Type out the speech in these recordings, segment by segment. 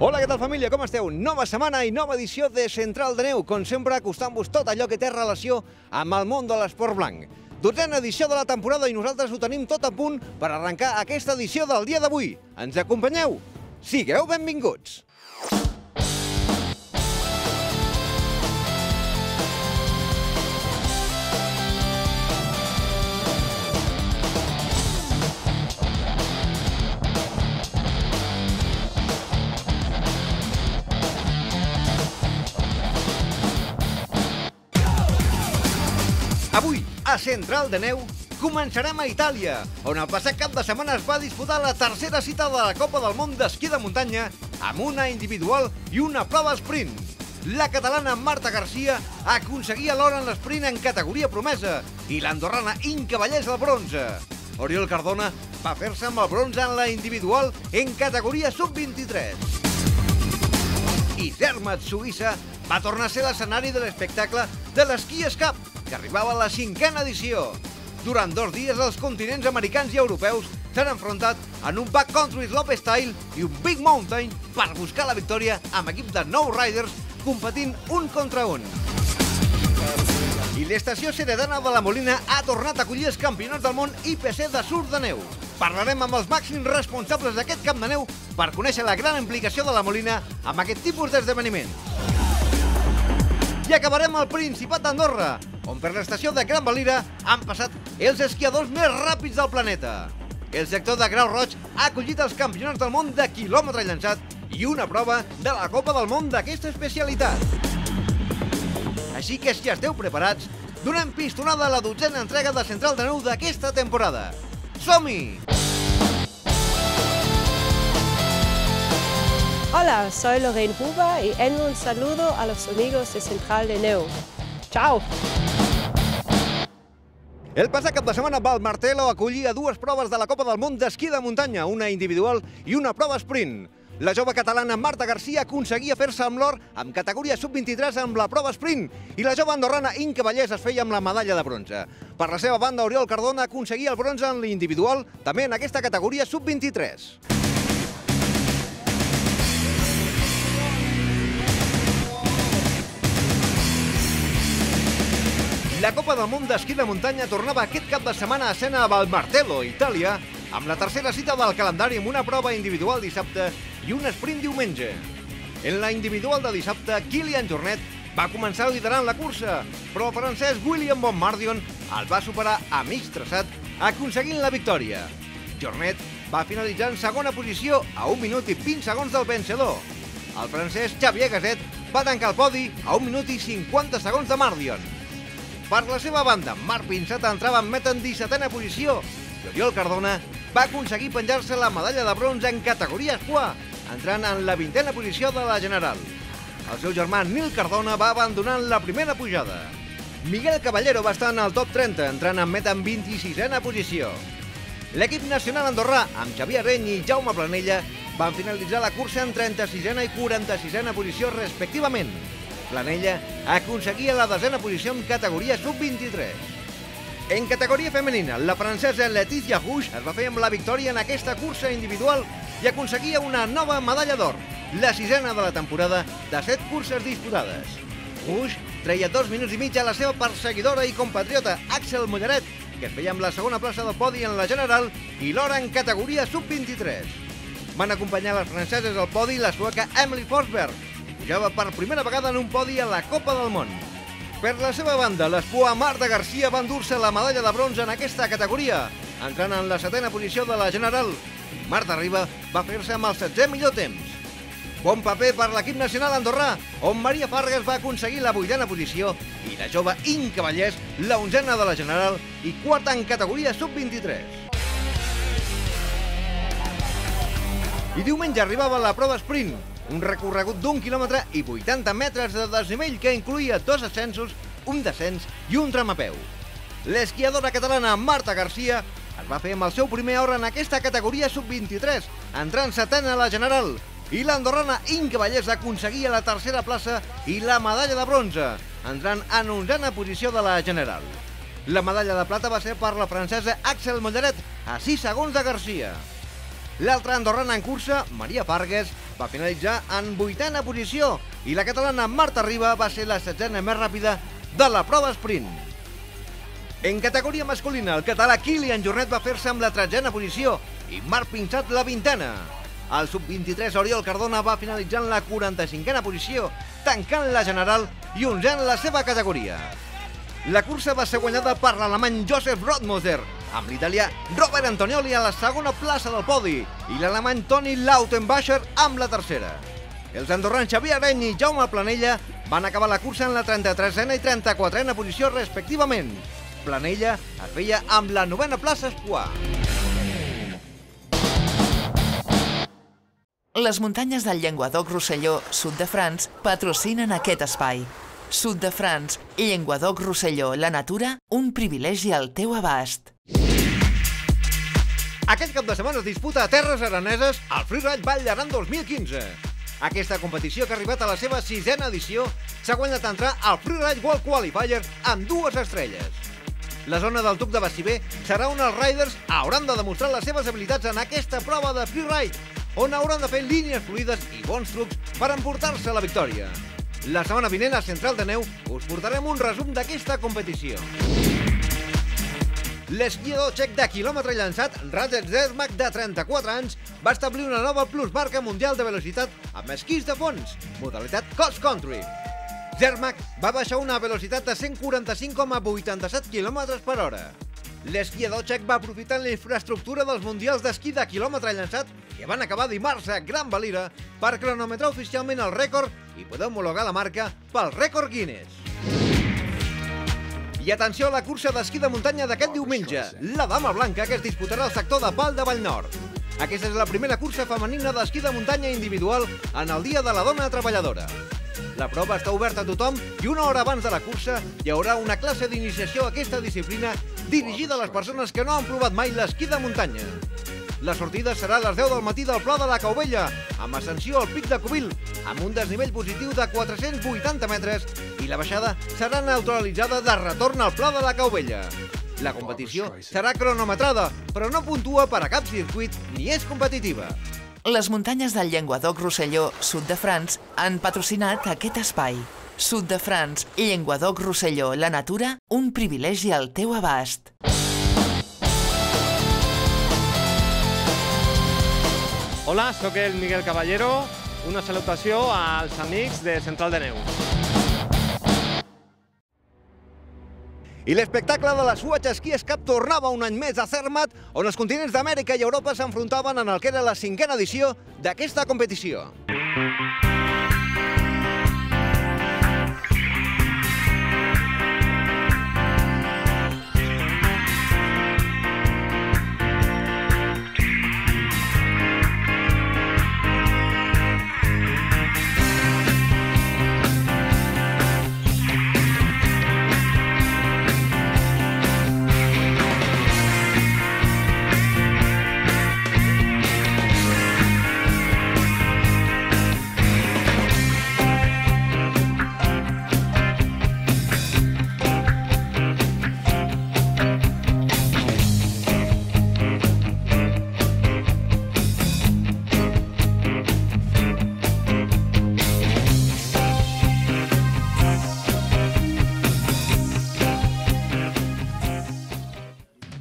Hola, què tal família? Com esteu? Nova setmana i nova edició de Central de Neu, com sempre acostant-vos tot allò que té relació amb el món de l'esport blanc. 12a edició de la temporada i nosaltres ho tenim tot a punt per arrencar aquesta edició del dia d'avui. Ens acompanyeu? Sigueu benvinguts! Avui, a Central de Neu, començarem a Itàlia, on el passat cap de setmana es va disputar la tercera cita de la Copa del Món d'Esquí de Muntanya amb una individual i una prova sprint. La catalana Marta Garcia aconseguia l'or en l'esprint en categoria promesa i l'andorrana Inca Vallès el bronze. Oriol Cardona va fer-se amb el bronze en la individual en categoria sub-23. I Zermatt, Suïssa, va tornar a ser l'escenari de l'espectacle de l'Ski Cup, que arribava a la 5a edició. Durant 2 dies, els continents americans i europeus s'han enfrontat en un backcountry slopestyle i un big mountain per buscar la victòria amb equip de 9 riders competint un contra un. I l'estació Ceredana de la Molina ha tornat a acollir els campionats del món IPC de surf de neu. Parlarem amb els màxims responsables d'aquest camp de neu per conèixer la gran implicació de la Molina amb aquest tipus d'esdeveniments. I acabarem al Principat d'Andorra, on per l'estació de Gran Valira han passat els esquiadors més ràpids del planeta. El sector de Grau Roig ha acollit els campionats del món de quilòmetre llançat i una prova de la Copa del Món d'aquesta especialitat. Així que si esteu preparats, donem pistonada a la 12a entrega de Central de Neu d'aquesta temporada. Som-hi! Hola, soy Lorraine Huber y envío un saludo a los amigos de Central de Neu. ¡Chao! El passat cap de setmana Valmartello acollia 2 proves de la Copa del Món d'Esquí de Muntanya, una individual i una prova sprint. La jove catalana Marta Garcia aconseguia fer-se amb l'or amb categoria sub-23 amb la prova sprint i la jove andorrana Inca Vallès es feia amb la medalla de bronze. Per la seva banda, Oriol Cardona aconseguia el bronze en l'individual, també en aquesta categoria sub-23. La Copa del Món d'Esquí de Muntanya tornava aquest cap de setmana a escena a Valmartello, Itàlia, amb la tercera cita del calendari amb una prova individual dissabte i un sprint diumenge. En la individual de dissabte, Kilian Jornet va començar liderant la cursa, però el francès William Bonmardion el va superar a mig traçat, aconseguint la victòria. Jornet va finalitzar en segona posició a 1 minut i 20 segons del vencedor. El francès Xavier Gasset va tancar el podi a 1 minut i 50 segons de Mardion. Per la seva banda, Marc Pinsat entrava en meta en 17a posició i Oriol Cardona va aconseguir penjar-se la medalla de bronze en categoria espoir, entrant en la 20a posició de la general. El seu germà Nil Cardona va abandonar en la primera pujada. Miguel Caballero va estar en el top 30, entrant en meta en 26a posició. L'equip nacional andorrà, amb Xavier Areny i Jaume Planella, van finalitzar la cursa en 36a i 46a posició respectivament. Planella aconseguia la 10a posició en categoria sub-23. En categoria femenina, la francesa Laetitia Rouge es va fer amb la victòria en aquesta cursa individual i aconseguia una nova medalla d'or, la 6a de la temporada de 7 curses disputades. Rouge treia 2 minuts i mig a la seva perseguidora i compatriota Axel Mollaret, que es feia amb la segona plaça del podi en la general i l'or en categoria sub-23. Van acompanyar les franceses al podi la sueca Emily Forsberg, pujava per primera vegada en un podi a la Copa del Món. Per la seva banda, l'espoir Marta Garcia va endur-se la medalla de bronze en aquesta categoria, entrant en la 7a posició de la general. Marta Riba va fer-se amb el 16è millor temps. Bon paper per l'equip nacional andorrà, on Maria Fargas va aconseguir la 8a posició i la jove Inca Vallès la 11a de la general i 4a en categoria sub-23. I diumenge arribava la prova sprint, un recorregut d'1 quilòmetre i 80 metres de desnivell que incloïa 2 ascensos, un descens i un tram a peu. L'esquiadora catalana Marta Garcia es va fer amb el seu primer or en aquesta categoria sub-23, entrant 7a a la general, i l'andorrana Inca Vallès aconseguia la 3a plaça i la medalla de bronze, entrant en 11a posició de la general. La medalla de plata va ser per la francesa Axel Mollaret, a 6 segons de Garcia. L'altra andorrana en cursa, Maria Fargues, va finalitzar en 8a posició i la catalana Marta Riba va ser la 7a més ràpida de la prova sprint. En categoria masculina, el català Kilian Jornet va fer-se amb la 13a posició i Marc Pinsat la 20a. El sub-23 Oriol Cardona va finalitzar en la 45a posició, tancant la general i 11a en la seva categoria. La cursa va ser guanyada per l'alemany Josef Rottmoser, amb l'italià Robert Antonioli a la segona plaça del podi i l'alemany Toni Lautenbacher amb la tercera. Els andorrans Xavier Areny i Jaume Planella van acabar la cursa en la 33a i 34a posició respectivament. Planella es feia amb la 9a plaça espoir. Les muntanyes del Llenguadoc-Rosselló, sud de France, patrocinen aquest espai. Sud de France i Llenguadoc-Rosselló, la natura, un privilegi al teu abast. Aquest cap de setmana es disputa a Terres Araneses el Freeride Vall d'Aran 2015. Aquesta competició, que ha arribat a la seva 6a edició, s'ha guanyat entrar al Freeride World Qualifier amb 2 estrelles. La zona del Tuc de Baciver serà on els riders hauran de demostrar les seves habilitats en aquesta prova de freeride, on hauran de fer línies fluides i bons trucs per emportar-se la victòria. La setmana vinent, a Central de Neu, us portarem un resum d'aquesta competició. L'esquiador txec de quilòmetre llançat, Radek Zermak, de 34 anys, va establir una nova plusmarca mundial de velocitat amb esquís de fons, modalitat cross country. Zermak va baixar una velocitat de 145,87 km per hora. L'esquiador txec va aprofitar la infraestructura dels mundials d'esquí de quilòmetre llançat que van acabar dimarts a Gran Valira per cronometrar oficialment el rècord i poder homologar la marca pel rècord Guinness. I atenció a la cursa d'esquí de muntanya d'aquest diumenge, la Dama Blanca, que es disputarà al sector de Pal de Vallnord. Aquesta és la primera cursa femenina d'esquí de muntanya individual en el Dia de la Dona Treballadora. La prova està oberta a tothom i una hora abans de la cursa hi haurà una classe d'iniciació a aquesta disciplina dirigida a les persones que no han provat mai l'esquí de muntanya. La sortida serà a les 10 del matí del Pla de la Caubella, amb ascensió al Pic de Cubil, amb un desnivell positiu de 480 metres, i la baixada serà neutralitzada de retorn al Pla de la Caubella. La competició serà cronometrada, però no puntua per a cap circuit ni és competitiva. Les muntanyes del Llenguadoc-Rosselló, sud de France, han patrocinat aquest espai. Sud de France i Llenguadoc-Rosselló, la natura, un privilegi al teu abast. Hola, sóc el Miguel Caballero. Una salutació als amics de Central de Neu. I l'espectacle de la Swatch Ski Cup tornava un any més a Zermatt, on els continents d'Amèrica i Europa s'enfrontaven en el que era la 5a edició d'aquesta competició.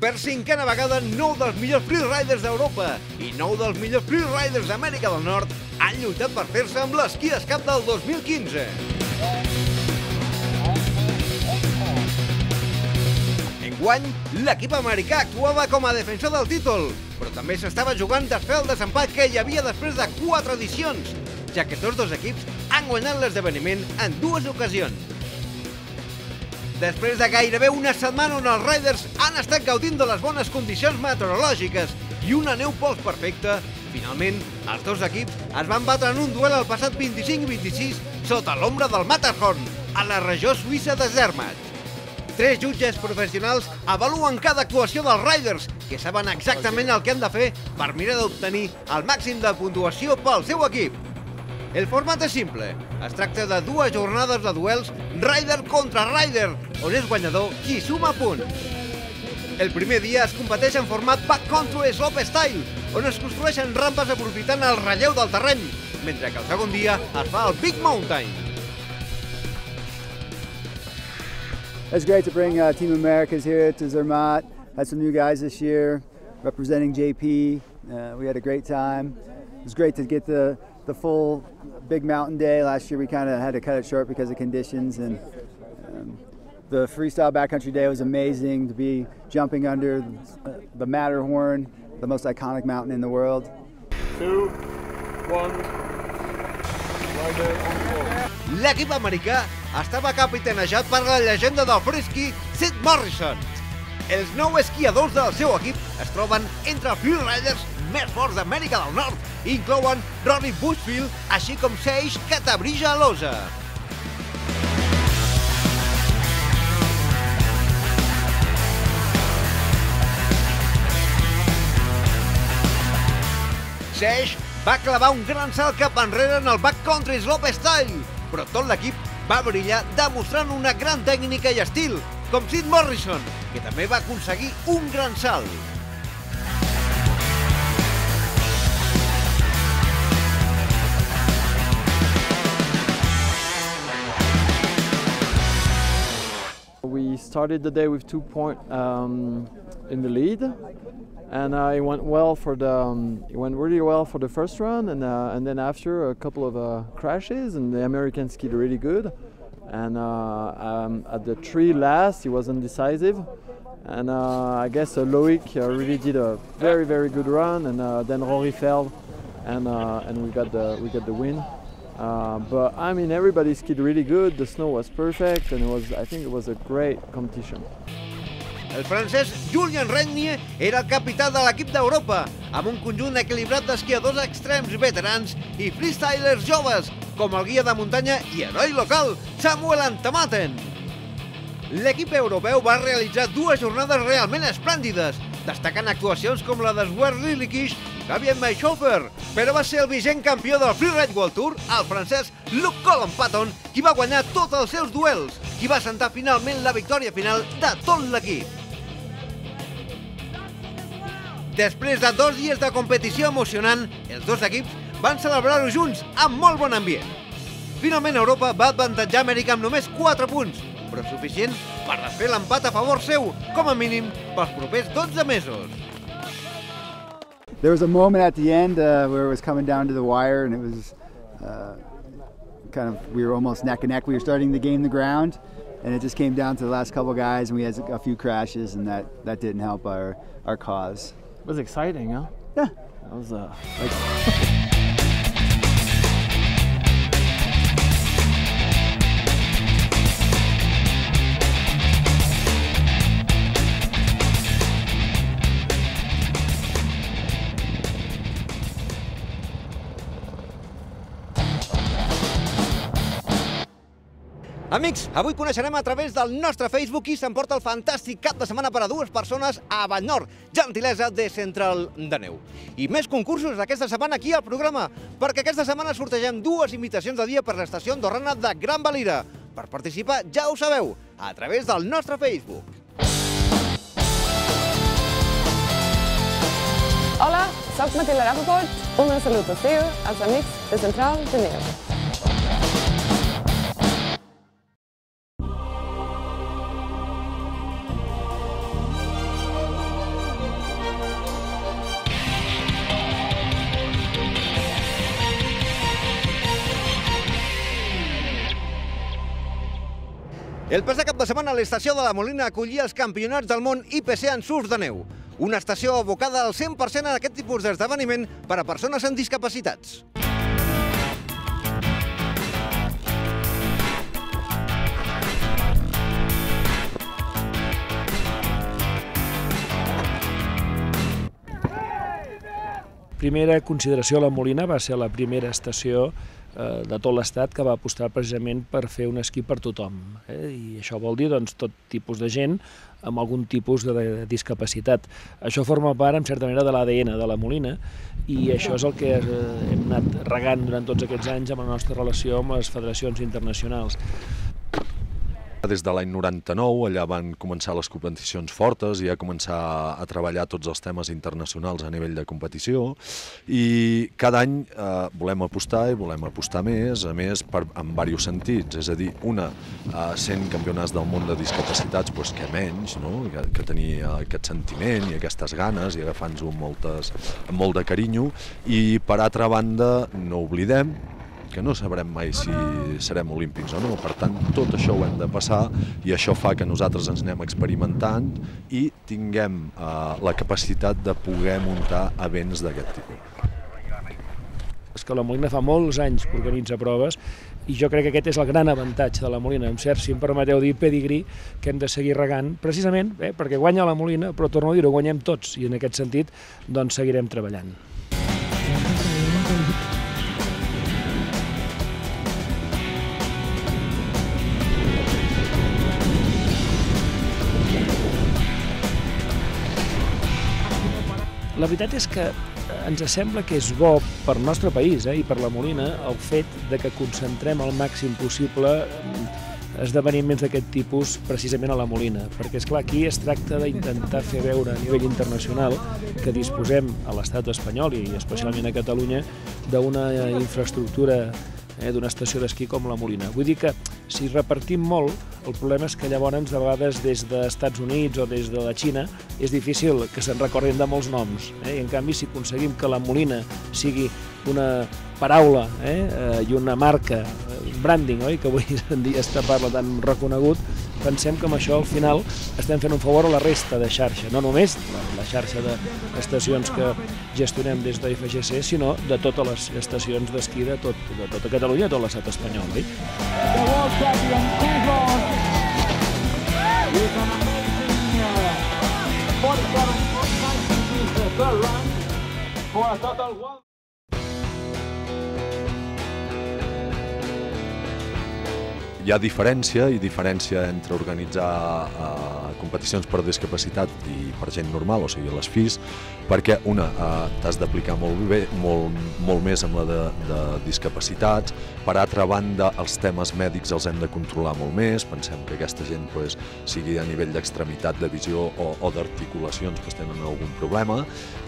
Per 5a vegada, 9 dels millors freeriders d'Europa i 9 dels millors freeriders d'Amèrica del Nord han lluitat per fer-se amb l'Ski Cup del 2015. Enguany, l'equip americà actuava com a defensor del títol, però també s'estava jugant desfer el desempat que hi havia després de 4 edicions, ja que tots dos equips han guanyat l'esdeveniment en 2 ocasions. Després de gairebé una setmana on els riders han estat gaudint de les bones condicions meteorològiques i una neu pols perfecta, finalment, els dos equips es van batre en un duel el passat 25-26 sota l'ombra del Matterhorn, a la regió suïssa de Zermatt. 3 jutges professionals avaluen cada actuació dels riders, que saben exactament el que han de fer per mirar d'obtenir el màxim de puntuació pel seu equip. El format és simple. Es tracta de 2 jornades de duels rider contra rider, on és guanyador qui suma punts. El primer dia es competeix en format backcountry slopestyle, on es construeixen rampes aprofitant el relleu del terreny, mentre que el segon dia es fa el Big Mountain. It's great to bring Team Americas here to Zermatt. Had some new guys this year representing JP. We had a great time. It was great to get the full Big Mountain Day. Last year we kind of had to cut it short because of conditions, and the freestyle backcountry day was amazing to be jumping under the Matterhorn, the most iconic mountain in the world. 2, 1, L'equip americà estava capitanejat per la llegenda del freeski Sid Morrison. Els 9 esquiadors del seu equip es troben entre els freeriders més forts d'Amèrica del Nord i inclouen Rory Bushfield, així com Seix Catabrija Alosa. Seix va clavar un gran salt cap enrere en el backcountry slopestyle, però tot l'equip va brillar demostrant una gran tècnica i estil, com Sid Morrison, que també va aconseguir un gran salt. We started the day with 2 points in the lead, and it went really well for the first run, and then after a couple of crashes, and the Americans skied really good. And at the 3 last, he was indecisive, and I guess Loic really did a very good run, and then Rory fell, and we got the win. But I mean, everybody skied really good. The snow was perfect, and I think it was a great competition. El francès Julien Regnier era el capità de l'equip d'Europa, amb un conjunt equilibrat d'esquiadors extrems veterans i freestylers joves, com el guia de muntanya i heroi local, Samuel Antamaten. L'equip europeu va realitzar 2 jornades realment esplèndides, destacant actuacions com la de Swer Lilikish i Fabien Maishofer, però va ser el vigent campió del Freeride World Tour, el francès Luc Colin-Patton, qui va guanyar tots els seus duels, qui va assentar finalment la victòria final de tot l'equip. Després de 2 dies de competició emocionant, els 2 equips van celebrar-ho junts amb molt bon ambient. Finalment Europa va avantatjar Amèrica amb només 4 punts, però suficient per desfer l'empat a favor seu, com a mínim pels propers 12 mesos. There was a moment at the end where it was coming down to the wire, and it was we were almost neck and neck. We were starting to gain the ground, and it just came down to the last couple guys, and we had a few crashes, and that didn't help our cause. It was exciting, huh? Yeah. That was Amics, avui coneixerem a través del nostre Facebook qui s'emporta el fantàstic cap de setmana per a 2 persones a Vallnord, gentilesa de Central de Neu. I més concursos aquesta setmana aquí al programa, perquè aquesta setmana sortegem 2 invitacions de dia per l'estació andorrana de Gran Valira. Per participar, ja ho sabeu, a través del nostre Facebook. Hola, soc Matilda Rapaport. Una salutació als amics de Central de Neu. El passat cap de setmana l'estació de la Molina acollia els campionats del món IPC en surf de neu, una estació abocada al 100% a aquest tipus d'esdeveniment per a persones amb discapacitats. Primera consideració, la Molina va ser la primera estació de tot l'estat que va apostar precisament per fer un esquí per tothom. I això vol dir tot tipus de gent amb algun tipus de discapacitat. Això forma part, en certa manera, de l'ADN de la Molina i això és el que hem anat regant durant tots aquests anys amb la nostra relació amb les federacions internacionals. Des de l'any 99, allà van començar les competicions fortes i a començar a treballar tots els temes internacionals a nivell de competició, i cada any volem apostar i volem apostar més, a més en diversos sentits, és a dir, sent campionats del món de discapacitats, doncs què menys, que tenir aquest sentiment i aquestes ganes i agafar-nos-ho amb molt de carinyo, i per altra banda no oblidem que no sabrem mai si serem olímpics o no, per tant tot això ho hem de passar i això fa que nosaltres ens anem experimentant i tinguem la capacitat de poder muntar events d'aquest tipus. És que la Molina fa molts anys que organitza proves i jo crec que aquest és el gran avantatge de la Molina, en cert, si em permeteu dir, pedigrí, que hem de seguir regant, precisament perquè guanya la Molina, però torno a dir-ho, guanyem tots, i en aquest sentit doncs seguirem treballant. La veritat és que ens sembla que és bo per al nostre país i per la Molina el fet de que concentrem al màxim possible esdeveniments d'aquest tipus precisament a la Molina, perquè és clar, aquí es tracta d'intentar fer veure a nivell internacional que disposem a l'estat espanyol i especialment a Catalunya d'una infraestructura, d'una estació d'esquí com la Molina. Vull dir que si repartim molt, el problema és que llavors de vegades des dels Estats Units o des de la Xina és difícil que se'n recordin de molts noms. I en canvi, si aconseguim que la Molina sigui una paraula i una marca, branding, que avui en dia està parla tan reconegut, pensem que amb això al final estem fent un favor a la resta de xarxa, no només la xarxa d'estacions que gestionem des de FGC, sinó de totes les estacions d'esquí de tota Catalunya, de tot l'estat espanyol. Hi ha diferència entre organitzar competicions per discapacitat i per gent normal, o sigui, les FIS, perquè t'has d'aplicar molt més amb la de discapacitats, per altra banda els temes mèdics els hem de controlar molt més, pensem que aquesta gent sigui a nivell d'extremitat de visió o d'articulacions que tenen algun problema,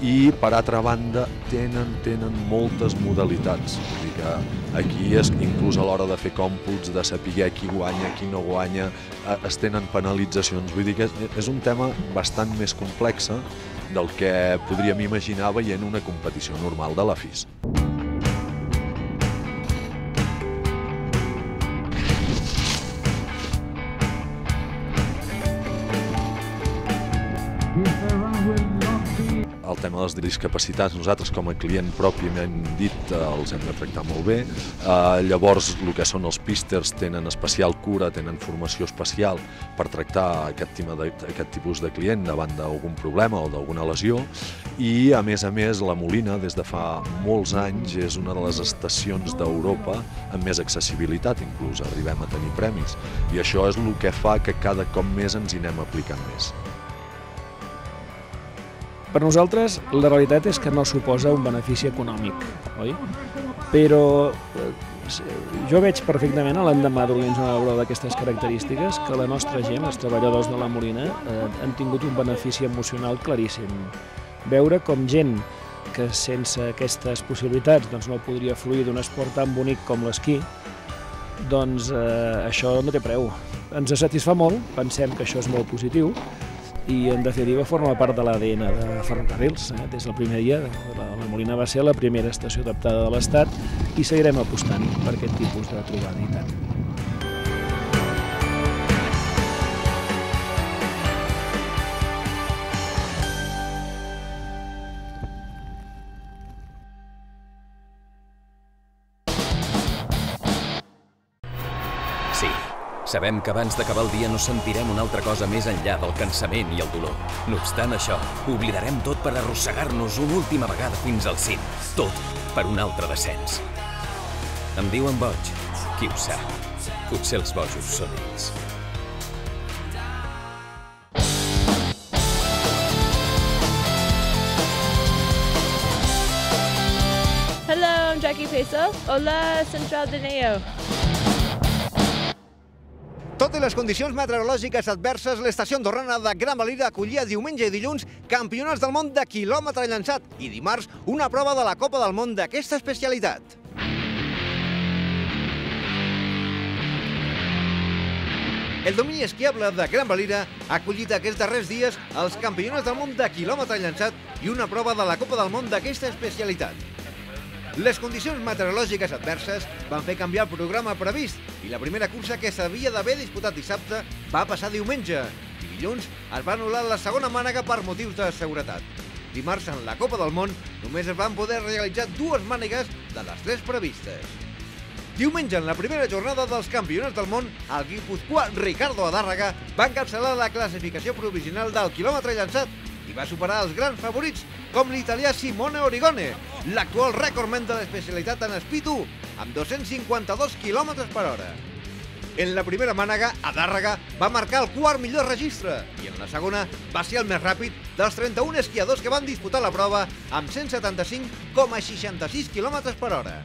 i per altra banda tenen moltes modalitats, vull dir que aquí inclús a l'hora de fer còmputs, de saber qui guanya, qui no guanya, es tenen penalitzacions, vull dir que és un tema bastant més complex del que podríem imaginar veient una competició normal de la FIS. El tema de les discapacitats, nosaltres com a client pròpiament dit els hem de tractar molt bé. Llavors, el que són els písters tenen especial cura, tenen formació especial per tractar aquest tipus de client davant d'algun problema o d'alguna lesió. I, a més, la Molina, des de fa molts anys, és una de les estacions d'Europa amb més accessibilitat, inclús arribem a tenir premis. I això és el que fa que cada cop més ens hi anem aplicant més. Per nosaltres, la realitat és que no suposa un benefici econòmic, oi? Però jo veig perfectament a l'endemà d'organitzar una obra d'aquestes característiques que la nostra gent, els treballadors de la Molina, han tingut un benefici emocional claríssim. Veure com gent que sense aquestes possibilitats no podria fluir d'un esport tan bonic com l'esquí, doncs això no té preu. Ens satisfà molt, pensem que això és molt positiu, i en definitiva forma part de l'ADN de Ferrocarrils. Des del primer dia la Molina va ser la primera estació adaptada de l'Estat i seguirem apostant per aquest tipus de trobada i tant. Sabem que abans d'acabar el dia no sentirem una altra cosa més enllà del cansament i el dolor. No obstant això, oblidarem tot per arrossegar-nos una última vegada fins al cim. Tot per un altre descens. Em diuen boig. Qui ho sap? Potser els bojos són ells. Hello, I'm Jackie Peso. Hola, Central de Neo. Tot i les condicions meteorològiques adverses, l'estació andorrana de Gran Valira acollia diumenge i dilluns campionats del món de quilòmetre llançat i dimarts una prova de la Copa del Món d'aquesta especialitat. El domini esquiable de Gran Valira ha acollit aquests darrers dies els campionats del món de quilòmetre llançat i una prova de la Copa del Món d'aquesta especialitat. Les condicions meteorològiques adverses van fer canviar el programa previst i la primera cursa que s'havia d'haver disputat dissabte va passar diumenge i dilluns es va anul·lar la segona mànega per motius de seguretat. Dimarts, en la Copa del Món, només es van poder realitzar 2 mànegues de les 3 previstes. Diumenge, en la primera jornada dels campionats del món, el guipuzcoà Ricardo Adárraga va encapçalar la classificació provisional del quilòmetre llançat i va superar els grans favorits, com l'italià Simone Origone, l'actual rècordman de l'especialitat en Speed 1, amb 252 km per hora. En la primera mànega, Adárraga va marcar el quart millor registre i en la segona va ser el més ràpid dels 31 esquiadors que van disputar la prova amb 175,66 km per hora.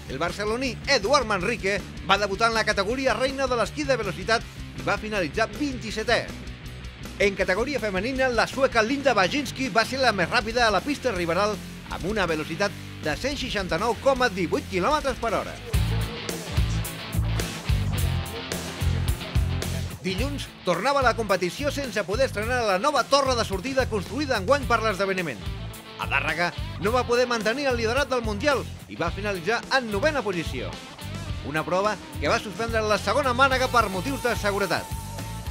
El barceloní Eduard Manrique va debutar en la categoria reina de l'esquí de velocitat i va finalitzar 27è. En categoria femenina, la sueca Linda Baginski va ser la més ràpida a la pista riberal amb una velocitat de 169,18 km per hora. Dilluns tornava la competició sense poder estrenar la nova torre de sortida construïda enguany per l'esdeveniment. Adárraga no va poder mantenir el liderat del Mundial i va finalitzar en 9a posició. Una prova que va suspendre la segona mànega per motius de seguretat.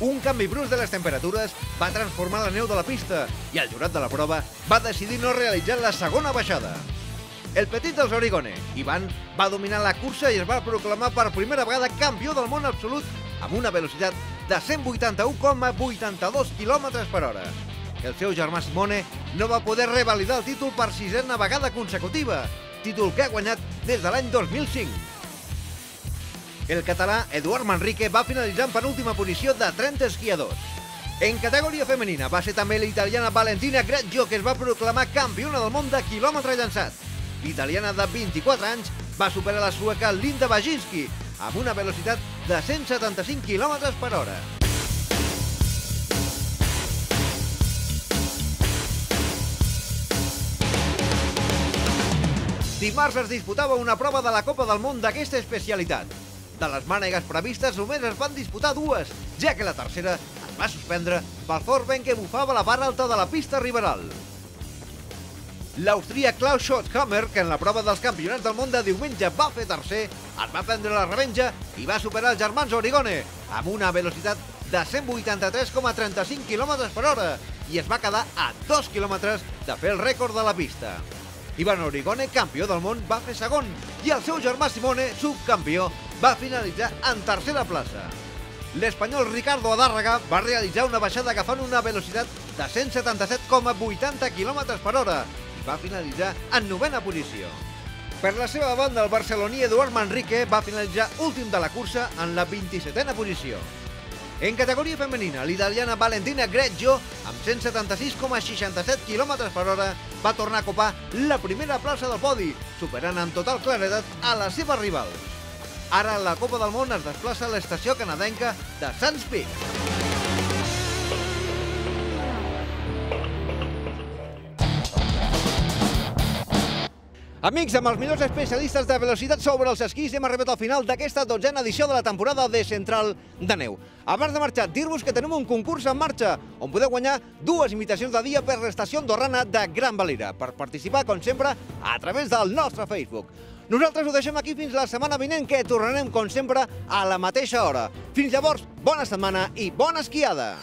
Un canvi brusc de les temperatures va transformar la neu de la pista i el jurat de la prova va decidir no realitzar la segona baixada. El petit dels Origone, Ivan, va dominar la cursa i es va proclamar per primera vegada campió del món absolut amb una velocitat de 181,82 km per hora. El seu germà Simone no va poder revalidar el títol per 6a vegada consecutiva, títol que ha guanyat des de l'any 2005. El català Eduard Manrique va finalitzar en penúltima posició de 30 esquiadors. En categoria femenina va ser també l'italiana Valentina Greggio que es va proclamar campiona del món de quilòmetre llançat. L'italiana de 24 anys va superar la sueca Linda Baginski amb una velocitat de 175 km per hora. Dimarts es disputava una prova de la Copa del Món d'aquesta especialitat. De les mànegues previstes només es van disputar 2, ja que la tercera es va suspendre pel fort vent que bufava la part alta de la pista riberal. L'austríac Klaus Schotthammer, que en la prova dels campionats del món de diumenge va fer tercer, es va prendre la revenja i va superar els germans Origone amb una velocitat de 183,35 km per hora i es va quedar a 2 quilòmetres de fer el rècord de la pista. Ivan Origone, campió del món, va fer segon i el seu germà Simone, subcampió, va finalitzar en tercera plaça. L'espanyol Ricardo Adárraga va realitzar una baixada agafant una velocitat de 177,80 km per hora i va finalitzar en 9a posició. Per la seva banda, el barceloní Eduard Manrique va finalitzar últim de la cursa en la 27a posició. En categoria femenina, l'italiana Valentina Greggio, amb 176,67 km per hora, va tornar a copar la primera plaça del podi, superant amb total claredat a la seva rival. Ara la Copa del Món es desplaça a l'estació canadenca de Sands Peak. Amics, amb els millors especialistes de velocitat sobre els esquís hem arribat al final d'aquesta 12a edició de la temporada de Central de Neu. Abans de marxar, dir-vos que tenim un concurs en marxa on podeu guanyar 2 invitacions de dia per l'estació andorrana de Gran Valira per participar, com sempre, a través del nostre Facebook. Nosaltres ho deixem aquí fins la setmana vinent, que tornarem, com sempre, a la mateixa hora. Fins llavors, bona setmana i bona esquiada!